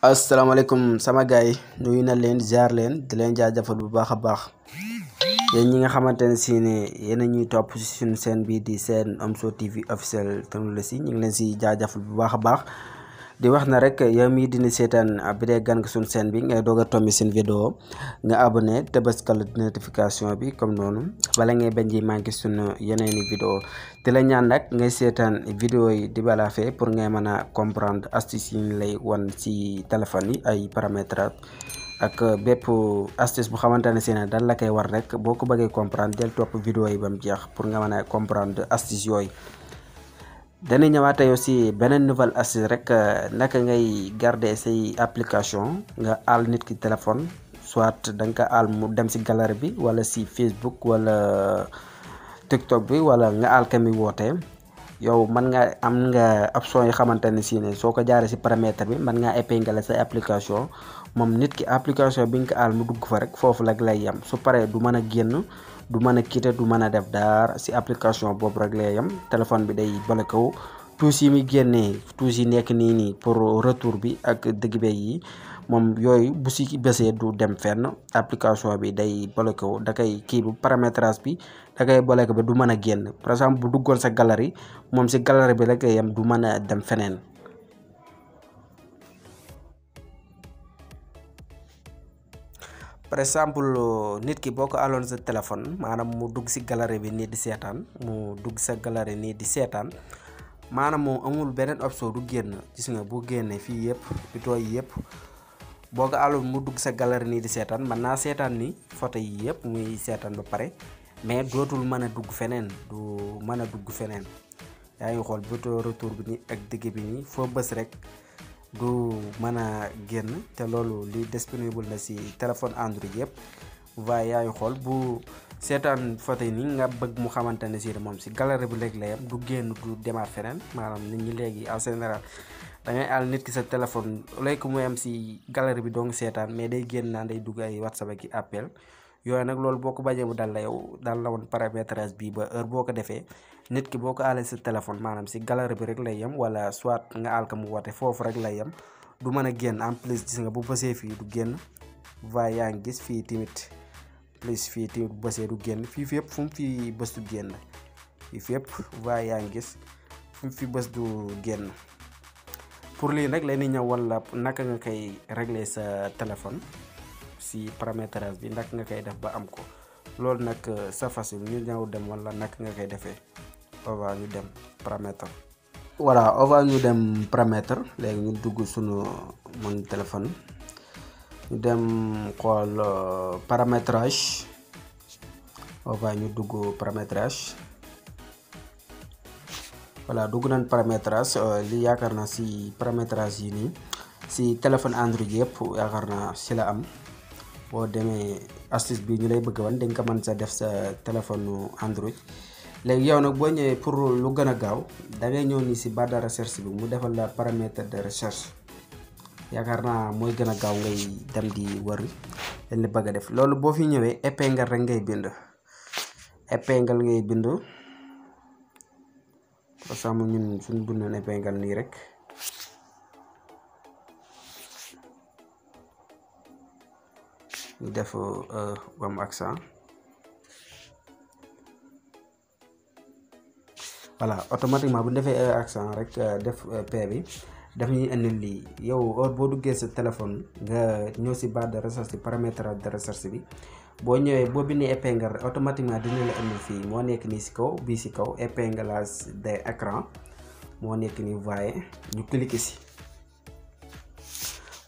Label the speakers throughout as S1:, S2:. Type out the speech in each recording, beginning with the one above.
S1: asalaamaaleykum sama gars yi nuyu na leen ziar leen di leen jaajëfal bu baax a baax yéen ñi nga xamante ne si ne yéen a ñuy topp si suñu chaîne bii di seen Omzo TV officiel technologie ñu ngi leen si jaajëfal bu baax a baax di wax na rek yow mii dina seetaan bi dee gan nga suñu chaîne bi ngay doog a tombi seen vidéo nga abonné te bës kala notification bi comme noonu bala ngay bañ ji manqué suñu yeneeni vidéo te la ñaan nag ngay seetaan vidéo yi di balaafe pour ngay mën a comprendre astuce yi ñu lay wan ci téléphone yi ay paramètres ak bépp astuce bu xamante ne si ne dal la koy war rek boo ko bëggee comprendre del topp vidéo yi ba mu jeex pour nga mën a comprendre astuce yooyu. dana ñëwaat aussi beneen nouvelle astuce rek naka ngay garder say application nga aal nit ki téléphone soit da nga ko aal mu dem si galerie bi wala si Facebook wala TikTok bi wala nga aal ka mi wootee yow mën nga am nga option yi xamante ne si ne soo ko jaaree si paramètre bi mën ngaa épingler say application moom nit ki application bi nga ko aal mu dugg fa rek foofu rek lay yem su paree du mën a génn du mën a quitter du mën a def daar si application boobu rek lay yem téléphone bi day bloqué wu tous yi muy génnee tous yi nekk nii pour retour bi ak dëgg yi moom yooyu bu si bësee du dem fenn application bi day bloqué wu da koy kii bu paramétrage bi da koy bloqué ba du mën a génn par exemple bu duggoon sa galerie moom si galerie bi rek lay yem du mën a dem feneen. par exemple nit ki boo ko aloon sa téléphone maanaam mu dugg si galerie bi nii di seetaan mu dugg sa galerie nii di seetaan maanaam moom amul beneen option du génn gis nga bu génnee fii yëpp photo yi yëpp boo ko aloon mu dugg sa galerie nii di seetaan mën naa seetaan ni photo yi yëpp muy seetaan ba pare mais dootul mën a dugg feneen du mën a dugg feneen yaa ngi xool photo retour bi nii ak digg bi nii foo bës rek du mën a génn te loolu li disponible na si téléphone Android yëpp waaye yaa ngi xool bu seetaan photo yi nii nga bëgg mu xamante ne si moom si galerie bi léegi la yam du génn du demaat feneen maanaam nit ñi léegi en général da ngay àll nit ki sa téléphone léegi mu am si galerie bi dong seetaan mais day génn naan day dugg ay WhatsApp ak i appel yooyu nag loolu boo ko bañee mu dal la yow dal la woon paramétrage bii ba heure boo ko defee nit ki boo ko aalee sa téléphone maanaam si galerie bi rek lay yem wala soit nga aal ko mu woote foofu rek lay yem du mën a génn en plus gis nga bu bësee fii du génn waaye yaa ngi gis fii tamit plus fii tamit bu bësee du génn fii fépp fu mu fi bës du génn fii fépp waaye yaa ngi gis fu mu fi bës du génn pour lii nag la ñuy ñëw wala naka nga koy régler sa téléphone si paramétrage bi naka nga koy def ba am ko loolu nag sa facile ñu ñëw dem wala naka nga koy defee on va ñu dem paramètre. voilà on va ñu dem paramètre léegi ñu dugg sunu mon téléphone ñu dem xool paramétrage on va ñu dugg paramétrage voilà dugg nañ paramétrage li yaakaar naa si paramétrage yi nii si téléphone Android yëpp yaakaar naa si la am. boo demee astuce bi ñu lay bëgg wan dañ ko mën sa def sa téléphone Android léegi yow nag boo ñëwee pour lu gën a gaaw da ngay ñëw ni si barre de recherche bi mu defal la paramètre de recherche yaakaar naa mooy gën a gaaw ngay dem di wër dañ la bëgg a def loolu boo fi ñëwee épingle rek ngay bind épingle ngay bind parce que ñun suñu bindoon épingle nii rek ñu def bam accent voilà automatiquement bu ñu defee accent rek def P bi daf ñuy indil lii yow heure boo duggee sa téléphone nga ñëw si barre de recherche paramètre de recherche bi boo ñëwee boo bindee épingle automatiquement dina la indil fii moo nekk nii si kaw bii si kaw épinglage des écrans moo nekk nii voyez ñu cliquer si.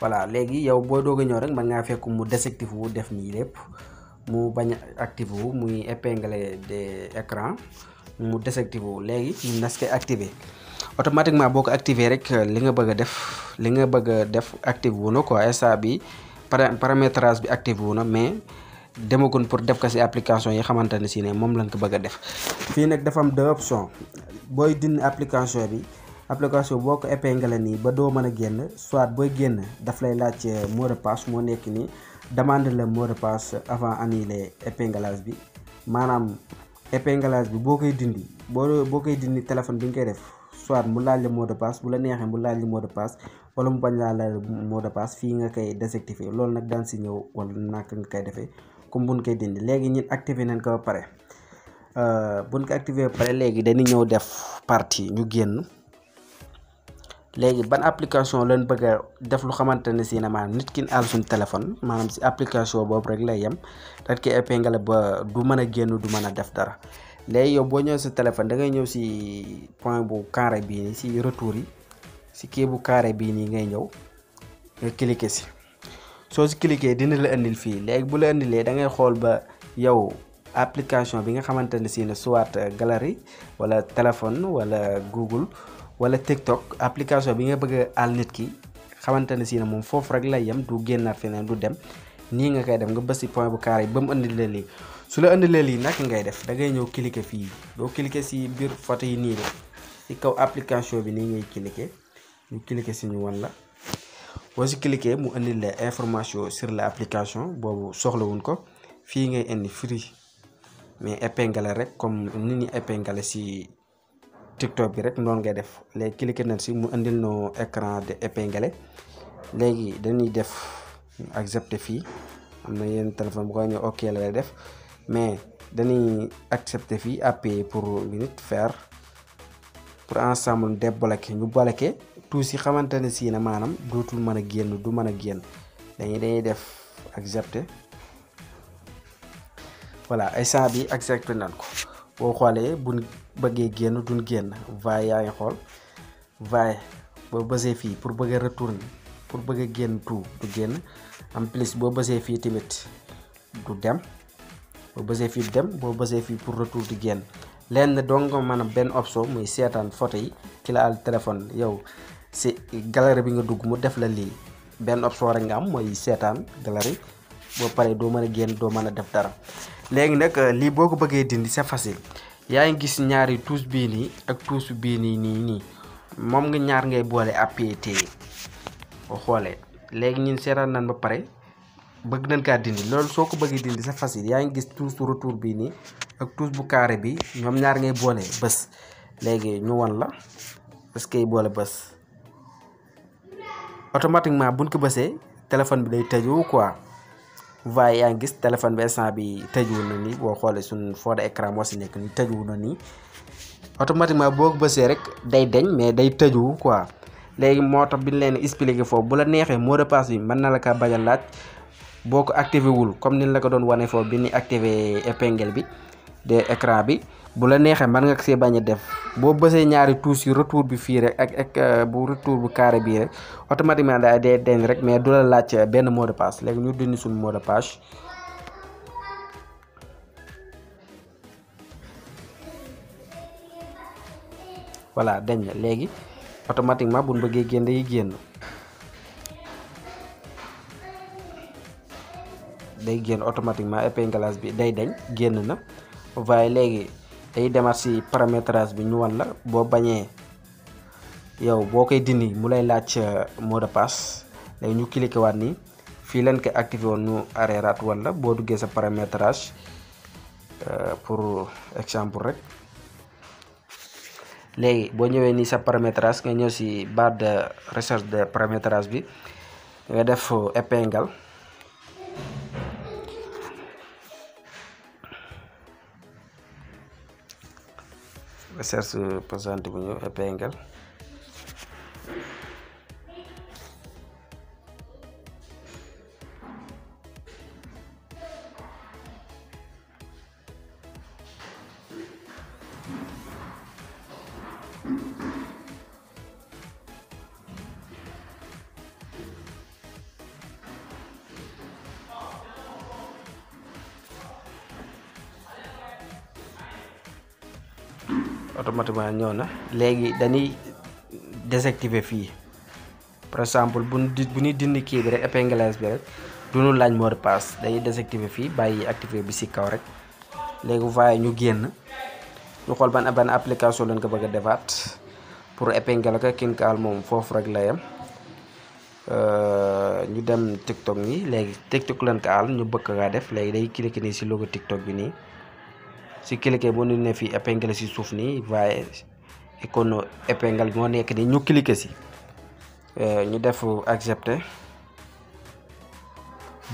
S1: voilà léegi yow boo doog a ñëw rek mën ngaa fekk mu désactivé wu def nii lépp mu bañ a activé wu muy épingle des écrans mu désactivé wu léegi ñun nas koy activé automatiquement boo ko activé rek li nga bëgg a def activé wu na quoi instant bi paramétrage bi activé wu na mais demagun pour def ko si application yi xamante ne si ne moom lañ ko bëgg a def fii nag dafa am deux options booy dindi application bi. application boo ko épinglé nii ba doo mën a génn soit booy génn daf lay laaj mot de passe moo nekk nii demande le mot de passe avant annuler épinglage bi maanaam épinglage bi boo koy dindi téléphone bi nga koy def soit mu laaj la mot de passe bu la neexee mu laaj la mot de passe wala mu bañ laa laaj mot de passe fii nga koy désactiver loolu nag daan si ñëw wala naka nga koy defee comme buñ koy dindi. léegi ñun activer nañ ko ba pare buñ ko activer ba pare léegi dañuy ñëw def partie ñu génn. léegi ban application lañ bëgg a def lu xamante ne si ne maanaam nit ki aal suñu téléphone maanaam si application boobu rek lay yem dañ koy épinglé ba du mën a génn du mën a def dara. léegi yow boo ñëwee sa téléphone da ngay ñëw si point bu carré bii nii si retour yi si kii bu carré bii nii ngay ñëw nga cliquer si. soo si cliquer dina la indil fii léegi bu la indilee da ngay xool ba yow application bi nga xamante ne si ne soit galerie wala téléphone wala Google wala TikTok application bi nga bëgg a àll nit ki xamante ne si ne moom foofu rek lay yem du génnaat feneen du dem nii nga koy def nga bës si point bu carré ba mu indilee lii. su la indilee lii nag ngay def da ngay ñëw cliquer fii doo cliquer si biir photo yi nii de si kaw application bi nii ngay cliquer ñu cliquer si ñu wan la boo si cliquer mu indil la information sur la application boobu soxlawuñ ko fii ngay indi free mais épinglé rek comme ni ñu épinglé si TikTok bi rek noonu ngay def. léegi cliquer nañ si mu indil no écran de épinglé léegi dañuy def accepter fii am na yenn téléphone bu koy ñëw ok la lay def mais dañuy accepter fii appuyer pour minute faire pour ensemble débloquer ñu bloquer tout si xamante ne si ne maanaam dootul mën a génn du mën a génn dañuy def accepter. voilà instant bi accepter nañ ko boo xoolee buñ bëggee génn duñ génn vaille yaa ngi xool vaille boo bësee fii pour bëgg a retourner pour bëgg a génn tout du génn en plus boo bësee fii tamit du dem boo bësee fii du dem boo bësee fii pour retour du génn. lenn donc maanaam benn option muy seetaan photo yi ki la al téléphone yow si galerie bi nga dugg mu def la lii benn option rek nga am mooy seetaan galerie boo paree doo mën a génn doo mën a def dara. léegi nag lii boo ko bëggee dindi c'est facile yaa ngi gis ñaari touche bii nii ak touche bii nii moom nga ñaar ngay boole appuyer téye boo xoolee. léegi ñun seetaan nañ ba pare bëgg nañ kaa dindi loolu soo ko bëggee dindi c'est facile yaa ngi gis touche retour bii nii ak touche bu carré bi ñoom ñaar ngay boole bës. léegi ñu wan la parce que boole bës automatiquement buñ ko bësee téléphone bi day tëju quoi. waaye yaa ngi gis téléphone bi instant bi tëjuwul na nii boo xoolee suñ fond d'écran moo si nekk nii tëjuwul na nii automatiquement boo ko bësee rek day deñ mais day tëju quoi. léegi moo tax bi ñu leen expliqué foofu bu la neexee mot de passe bi mën na la kaa bañ a laaj boo ko activé wul comme ni la ko doon wane foofu bi ni activé épingle bi de écran bi bu la neexee mën nga ko see bañ a def boo bësee ñaari touche yi retour bi fii rek ak bu retour bu carré bii rek automatiquement day deñ rek mais du la laaj benn mot de passe. léegi ñu dindi suñu mot de passe voilà dañ na léegi automatiquement bu ñu bëggee génn day génn automatiquement épinglage bi day dañ génn na. waaye léegi day demaat si paramétrage bi ñu wan la boo bañee yow boo koy dindi mu lay laaj mot de passe. léegi ñu cliqué waat nii fii leen koy activé woon ñu arrêtaat wala boo duggee sa paramétrage pour exemple rek. léegi boo ñëwee nii sa paramétrage nga ñëw si barre de recherche de paramétrage bi nga def épingle recherche présente bu ñëw épingle automatiquement ñëw na. léegi dañuy désactiver fii par exemple bu ñuy dindi kii bi rek épinglage bi rek du ñu laaj mot de passe dañuy désactiver fii bàyyi activer bi si kaw rek. léegi waaye ñu génn ñu xool ban application lañ ko bëgg a defaat pour épingle ko kin kaal moom foofu rek la yem. ñu dem TikTok nii léegi TikTok lañ ko aal ñu bëgg kaa def léegi day cliquer nii si logo TikTok bi nii si cliquer bu ñu ne fii épingle si suuf nii waaye icône épingle moo nekk nii ñu cliquer si ñu def accepter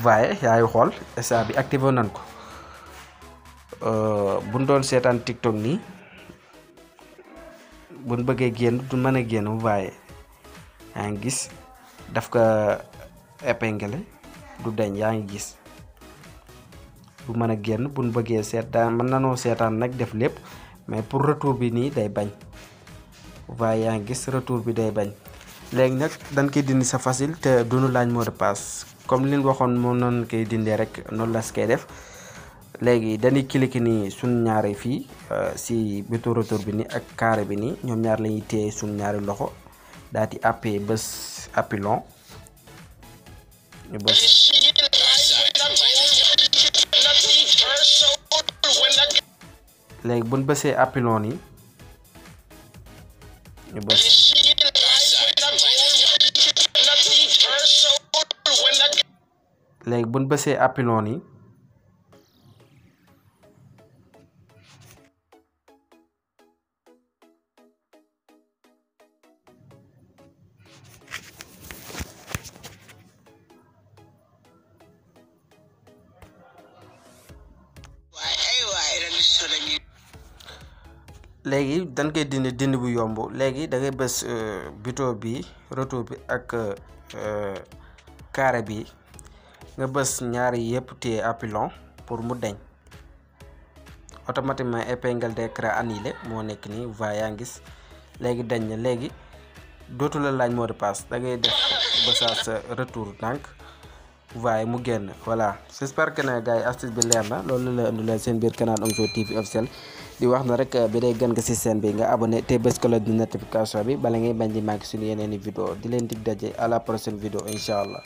S1: waaye yaay xool instant bi activé nañ ko buñ doon seetaan TikTok nii buñ bëggee génn du mën a génn waaye yaa ngi gis daf ko épinglé du deñ yaa ngi gis du mën a génn buñ bëggee seetaan mën nanoo seetaan nag def lépp mais pour retour bi nii day bañ waaye yaa ngi gis retour bi day bañ léegi nag dañ koy dindi sa facile te duñu laaj mot de passe comme li ñu waxoon moo noonu koy dindee rek noonu la koy def léegi dañuy cliquer nii suñ ñaari fii si bouton retour bi nii ak carré bi nii ñoom ñaar lañuy téye suñ ñaari loxo daal di appuyé bés appui long ñu bës léegi buñ bësee appui long nii ñu bës léegi buñ bësee appui long nii léegi dañ koy dindi bu yomb léegi da ngay bës bouton bi retour bi ak carré bi nga bës ñaari yëpp téye appui long pour mu deñ automatiquement épingle d'écran annulé moo nekk nii va yaa ngi gis léegi dañ na léegi dootu la laaj mot de passe da ngay def bësaat sa retour donc waaye mu génn voilà j'espère que ne gars yi astuce bi leer na loolu la indi leen seen biir canal Omzo TV officiel di wax na rek bi day gën nga ci chaîne bi nga abonné te bës cloche de notification bi bala ngay bañ di manqué suñu yeneen i vidéo di leen dig daje à la prochaine vidéo incha allah.